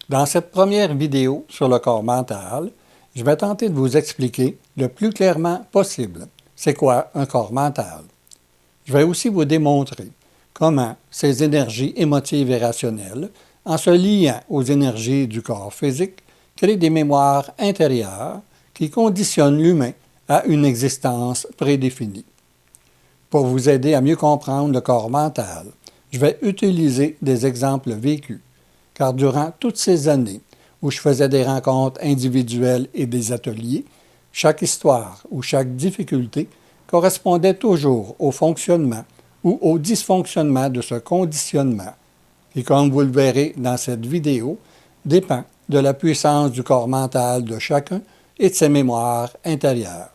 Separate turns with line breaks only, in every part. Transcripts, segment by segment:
Dans cette première vidéo sur le corps mental, je vais tenter de vous expliquer le plus clairement possible c'est quoi un corps mental. Je vais aussi vous démontrer comment ces énergies émotives et rationnelles, en se liant aux énergies du corps physique, créent des mémoires intérieures qui conditionnent l'humain à une existence prédéfinie. Pour vous aider à mieux comprendre le corps mental, je vais utiliser des exemples vécus, car durant toutes ces années où je faisais des rencontres individuelles et des ateliers, chaque histoire ou chaque difficulté correspondait toujours au fonctionnement ou au dysfonctionnement de ce conditionnement, qui, comme vous le verrez dans cette vidéo, dépend de la puissance du corps mental de chacun et de ses mémoires intérieures.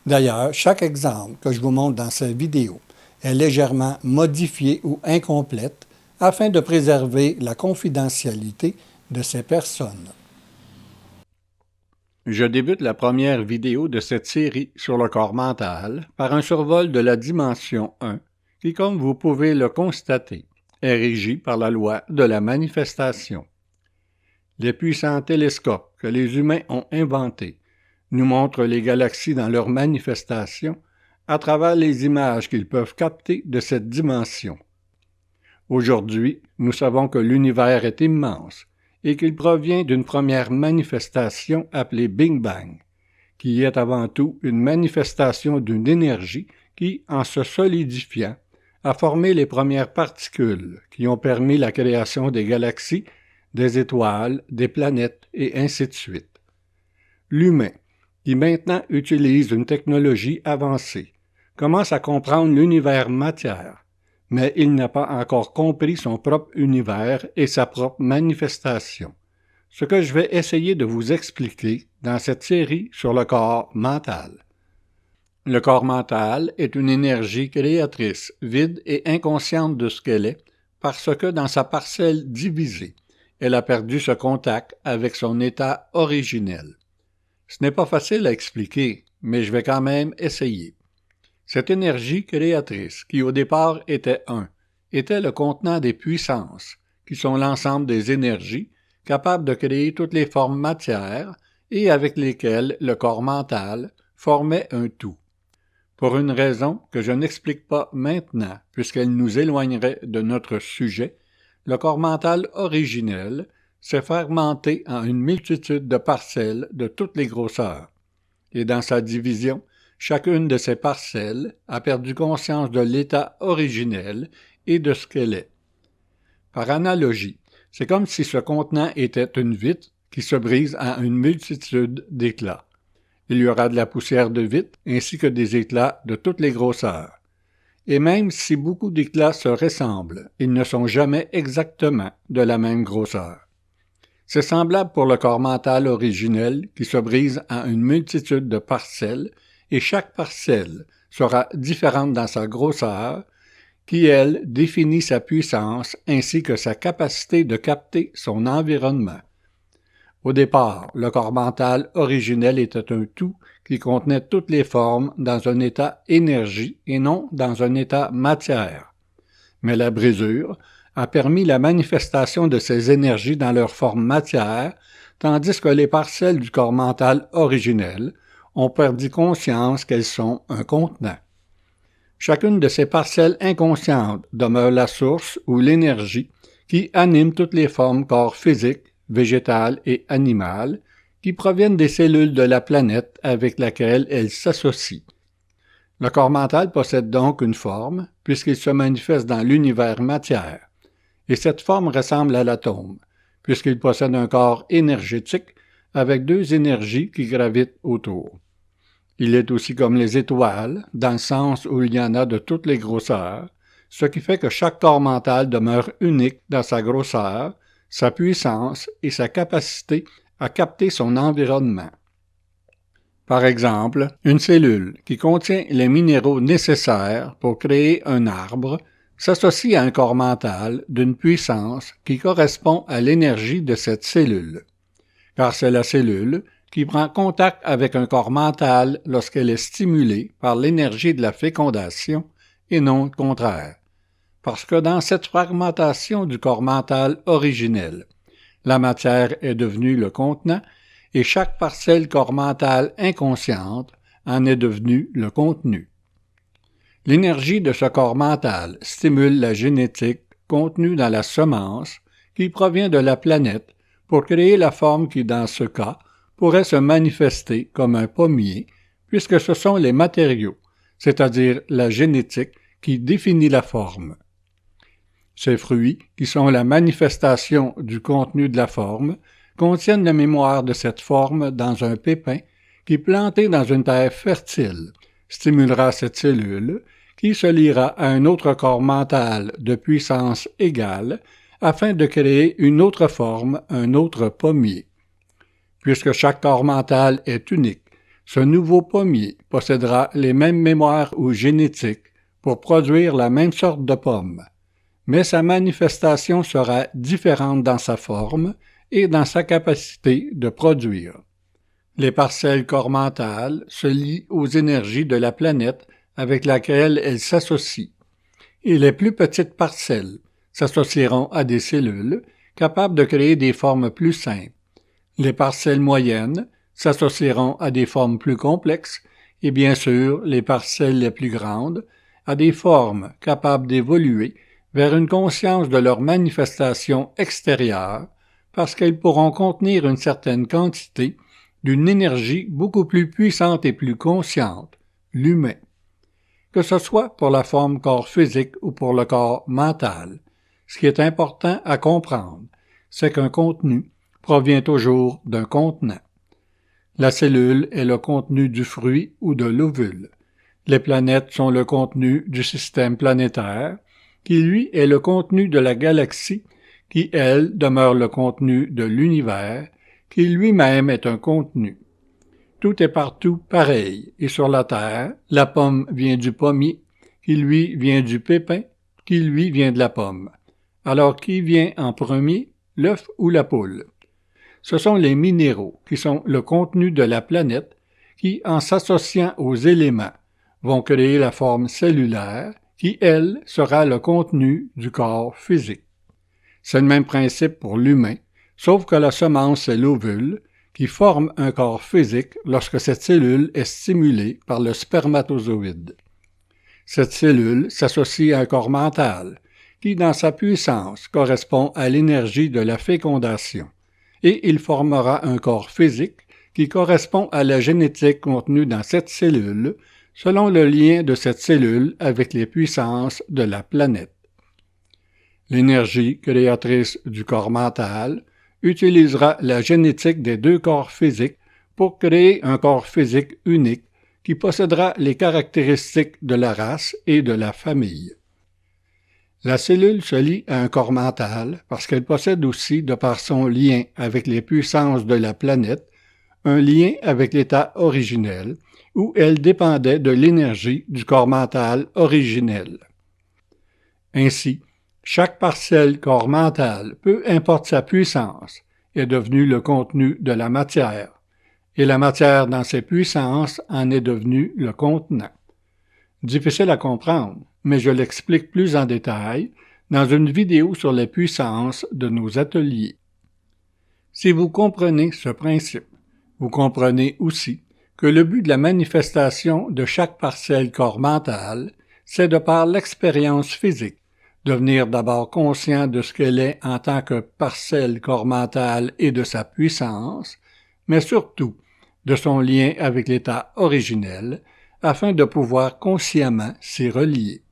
D'ailleurs, chaque exemple que je vous montre dans cette vidéo est légèrement modifié ou incomplète afin de préserver la confidentialité de ces personnes. Je débute la première vidéo de cette série sur le corps mental par un survol de la dimension 1 qui, comme vous pouvez le constater, est régie par la loi de la manifestation. Les puissants télescopes que les humains ont inventés nous montrent les galaxies dans leur manifestation à travers les images qu'ils peuvent capter de cette dimension. Aujourd'hui, nous savons que l'univers est immense et qu'il provient d'une première manifestation appelée Big Bang, qui est avant tout une manifestation d'une énergie qui, en se solidifiant, a formé les premières particules qui ont permis la création des galaxies, des étoiles, des planètes et ainsi de suite. L'humain, qui maintenant utilise une technologie avancée, commence à comprendre l'univers matière, mais il n'a pas encore compris son propre univers et sa propre manifestation, ce que je vais essayer de vous expliquer dans cette série sur le corps mental. Le corps mental est une énergie créatrice, vide et inconsciente de ce qu'elle est, parce que dans sa parcelle divisée, elle a perdu ce contact avec son état originel. Ce n'est pas facile à expliquer, mais je vais quand même essayer. Cette énergie créatrice, qui au départ était était le contenant des puissances, qui sont l'ensemble des énergies capables de créer toutes les formes matières et avec lesquelles le corps mental formait un tout. Pour une raison que je n'explique pas maintenant, puisqu'elle nous éloignerait de notre sujet, le corps mental originel s'est fragmenté en une multitude de parcelles de toutes les grosseurs. Et dans sa division, chacune de ces parcelles a perdu conscience de l'état originel et de ce qu'elle est. Par analogie, c'est comme si ce contenant était une vitre qui se brise en une multitude d'éclats. Il y aura de la poussière de vitre ainsi que des éclats de toutes les grosseurs. Et même si beaucoup d'éclats se ressemblent, ils ne sont jamais exactement de la même grosseur. C'est semblable pour le corps mental originel qui se brise en une multitude de parcelles et chaque parcelle sera différente dans sa grosseur, qui, elle, définit sa puissance ainsi que sa capacité de capter son environnement. Au départ, le corps mental originel était un tout qui contenait toutes les formes dans un état énergie et non dans un état matière. Mais la brisure a permis la manifestation de ces énergies dans leur forme matière, tandis que les parcelles du corps mental originel ont perdu conscience qu'elles sont un contenant. Chacune de ces parcelles inconscientes demeure la source ou l'énergie qui anime toutes les formes corps physiques, végétales et animales qui proviennent des cellules de la planète avec laquelle elles s'associent. Le corps mental possède donc une forme puisqu'il se manifeste dans l'univers matière, et cette forme ressemble à l'atome puisqu'il possède un corps énergétique avec deux énergies qui gravitent autour. Il est aussi comme les étoiles, dans le sens où il y en a de toutes les grosseurs, ce qui fait que chaque corps mental demeure unique dans sa grosseur, sa puissance et sa capacité à capter son environnement. Par exemple, une cellule qui contient les minéraux nécessaires pour créer un arbre s'associe à un corps mental d'une puissance qui correspond à l'énergie de cette cellule, car c'est la cellule qui prend contact avec un corps mental lorsqu'elle est stimulée par l'énergie de la fécondation et non le contraire. Parce que dans cette fragmentation du corps mental originel, La matière est devenue le contenant et chaque parcelle corps mental inconsciente en est devenue le contenu. L'énergie de ce corps mental stimule la génétique contenue dans la semence qui provient de la planète pour créer la forme qui, dans ce cas, pourrait se manifester comme un pommier, puisque ce sont les matériaux, c'est-à-dire la génétique, qui définit la forme. Ces fruits, qui sont la manifestation du contenu de la forme, contiennent la mémoire de cette forme dans un pépin qui, planté dans une terre fertile, stimulera cette cellule qui se liera à un autre corps mental de puissance égale afin de créer une autre forme, un autre pommier. Puisque chaque corps mental est unique, ce nouveau pommier possédera les mêmes mémoires ou génétiques pour produire la même sorte de pomme, mais sa manifestation sera différente dans sa forme et dans sa capacité de produire. Les parcelles corps mentales se lient aux énergies de la planète avec laquelle elles s'associent, et les plus petites parcelles s'associeront à des cellules capables de créer des formes plus simples. Les parcelles moyennes s'associeront à des formes plus complexes et bien sûr les parcelles les plus grandes à des formes capables d'évoluer vers une conscience de leur manifestation extérieure parce qu'elles pourront contenir une certaine quantité d'une énergie beaucoup plus puissante et plus consciente, l'humain. Que ce soit pour la forme corps physique ou pour le corps mental, ce qui est important à comprendre, c'est qu'un contenu provient toujours d'un contenant. La cellule est le contenu du fruit ou de l'ovule. Les planètes sont le contenu du système planétaire, qui lui est le contenu de la galaxie, qui elle demeure le contenu de l'univers, qui lui-même est un contenu. Tout est partout pareil, et sur la Terre, la pomme vient du pommier, qui lui vient du pépin, qui lui vient de la pomme. Alors qui vient en premier, l'œuf ou la poule? Ce sont les minéraux, qui sont le contenu de la planète, qui, en s'associant aux éléments, vont créer la forme cellulaire, qui, elle, sera le contenu du corps physique. C'est le même principe pour l'humain, sauf que la semence est l'ovule, qui forme un corps physique lorsque cette cellule est stimulée par le spermatozoïde. Cette cellule s'associe à un corps mental, qui, dans sa puissance, correspond à l'énergie de la fécondation, et il formera un corps physique qui correspond à la génétique contenue dans cette cellule, selon le lien de cette cellule avec les puissances de la planète. L'énergie créatrice du corps mental utilisera la génétique des deux corps physiques pour créer un corps physique unique qui possédera les caractéristiques de la race et de la famille. La cellule se lie à un corps mental parce qu'elle possède aussi, de par son lien avec les puissances de la planète, un lien avec l'état originel, où elle dépendait de l'énergie du corps mental originel. Ainsi, chaque parcelle corps mental, peu importe sa puissance, est devenue le contenu de la matière, et la matière dans ses puissances en est devenue le contenant. Difficile à comprendre, mais je l'explique plus en détail dans une vidéo sur les puissances de nos ateliers. Si vous comprenez ce principe, vous comprenez aussi que le but de la manifestation de chaque parcelle corps mental, c'est de par l'expérience physique, devenir d'abord conscient de ce qu'elle est en tant que parcelle corps mental et de sa puissance, mais surtout de son lien avec l'état originel, afin de pouvoir consciemment s'y relier.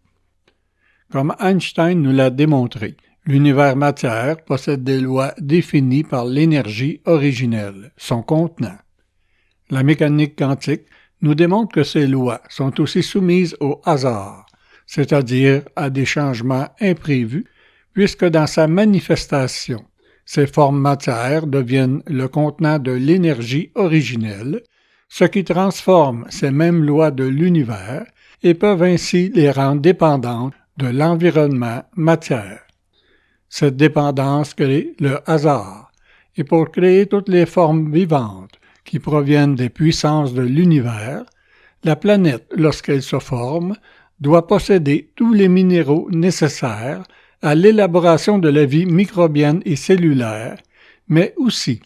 Comme Einstein nous l'a démontré, l'univers matière possède des lois définies par l'énergie originelle, son contenant. La mécanique quantique nous démontre que ces lois sont aussi soumises au hasard, c'est-à-dire à des changements imprévus, puisque dans sa manifestation, ces formes matières deviennent le contenant de l'énergie originelle, ce qui transforme ces mêmes lois de l'univers et peuvent ainsi les rendre dépendantes de l'environnement matière. Cette dépendance crée le hasard, et pour créer toutes les formes vivantes qui proviennent des puissances de l'univers, la planète, lorsqu'elle se forme, doit posséder tous les minéraux nécessaires à l'élaboration de la vie microbienne et cellulaire, mais aussi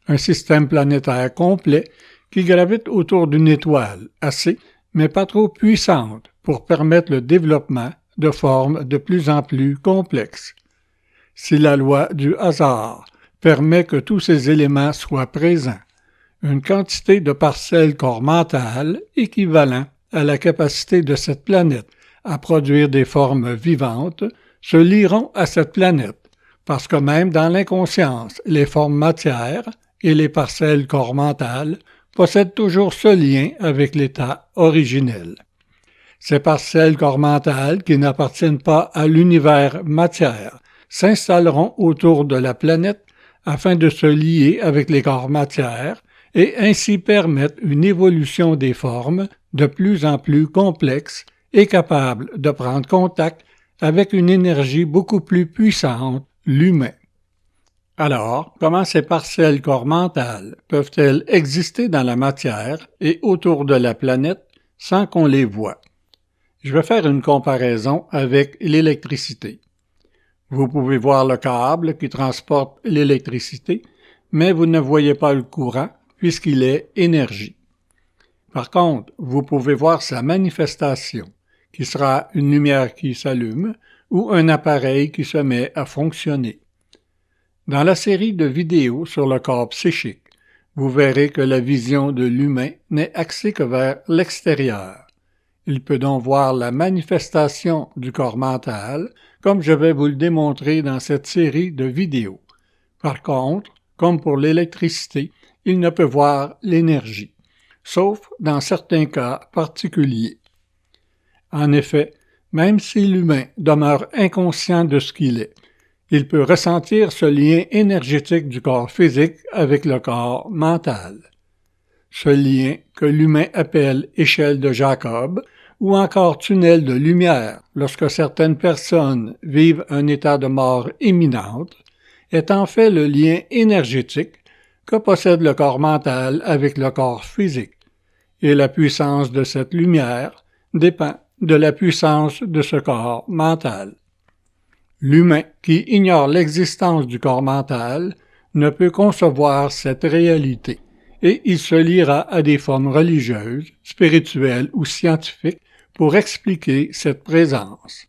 un système planétaire complet qui gravite autour d'une étoile assez, mais pas trop puissante pour permettre le développement de formes de plus en plus complexes. Si la loi du hasard permet que tous ces éléments soient présents, une quantité de parcelles corps mentales équivalent à la capacité de cette planète à produire des formes vivantes se lieront à cette planète, parce que même dans l'inconscience, les formes matières et les parcelles corps mentales possèdent toujours ce lien avec l'état originel. Ces parcelles corps mentales qui n'appartiennent pas à l'univers matière s'installeront autour de la planète afin de se lier avec les corps matières et ainsi permettre une évolution des formes de plus en plus complexes et capables de prendre contact avec une énergie beaucoup plus puissante, l'humain. Alors, comment ces parcelles corps mentales peuvent-elles exister dans la matière et autour de la planète sans qu'on les voie? Je vais faire une comparaison avec l'électricité. Vous pouvez voir le câble qui transporte l'électricité, mais vous ne voyez pas le courant puisqu'il est énergie. Par contre, vous pouvez voir sa manifestation, qui sera une lumière qui s'allume ou un appareil qui se met à fonctionner. Dans la série de vidéos sur le corps psychique, vous verrez que la vision de l'humain n'est axée que vers l'extérieur. Il peut donc voir la manifestation du corps mental, comme je vais vous le démontrer dans cette série de vidéos. Par contre, comme pour l'électricité, il ne peut voir l'énergie, sauf dans certains cas particuliers. En effet, même si l'humain demeure inconscient de ce qu'il est, il peut ressentir ce lien énergétique du corps physique avec le corps mental. Ce lien que l'humain appelle échelle de Jacob ou encore tunnel de lumière lorsque certaines personnes vivent un état de mort imminente, est en fait le lien énergétique que possède le corps mental avec le corps physique, et la puissance de cette lumière dépend de la puissance de ce corps mental. L'humain qui ignore l'existence du corps mental ne peut concevoir cette réalité, et il se liera à des formes religieuses, spirituelles ou scientifiques pour expliquer cette présence.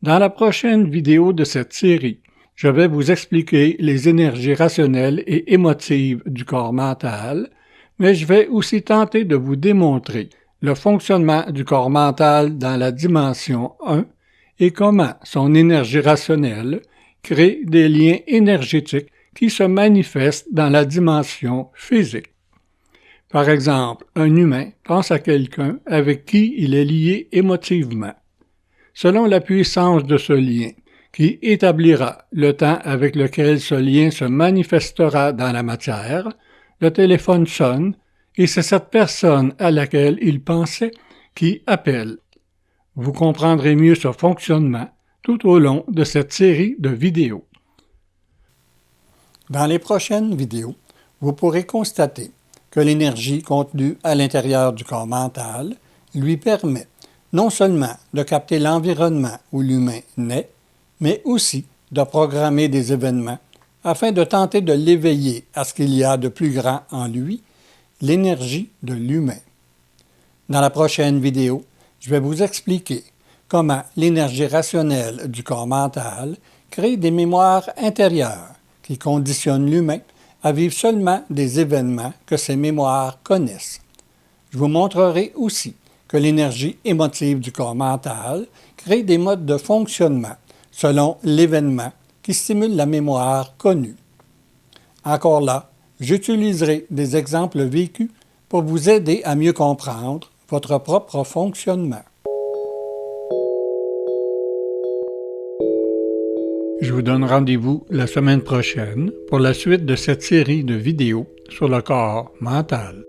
Dans la prochaine vidéo de cette série, je vais vous expliquer les énergies rationnelles et émotives du corps mental, mais je vais aussi tenter de vous démontrer le fonctionnement du corps mental dans la dimension 1 et comment son énergie rationnelle crée des liens énergétiques qui se manifestent dans la dimension physique. Par exemple, un humain pense à quelqu'un avec qui il est lié émotivement. Selon la puissance de ce lien, qui établira le temps avec lequel ce lien se manifestera dans la matière, le téléphone sonne et c'est cette personne à laquelle il pensait qui appelle. Vous comprendrez mieux ce fonctionnement tout au long de cette série de vidéos. Dans les prochaines vidéos, vous pourrez constater que l'énergie contenue à l'intérieur du corps mental lui permet non seulement de capter l'environnement où l'humain naît, mais aussi de programmer des événements afin de tenter de l'éveiller à ce qu'il y a de plus grand en lui, l'énergie de l'humain. Dans la prochaine vidéo, je vais vous expliquer comment l'énergie rationnelle du corps mental crée des mémoires intérieures qui conditionnent l'humain à vivre seulement des événements que ces mémoires connaissent. Je vous montrerai aussi que l'énergie émotive du corps mental crée des modes de fonctionnement selon l'événement qui stimule la mémoire connue. Encore là, j'utiliserai des exemples vécus pour vous aider à mieux comprendre votre propre fonctionnement. Je vous donne rendez-vous la semaine prochaine pour la suite de cette série de vidéos sur le corps mental.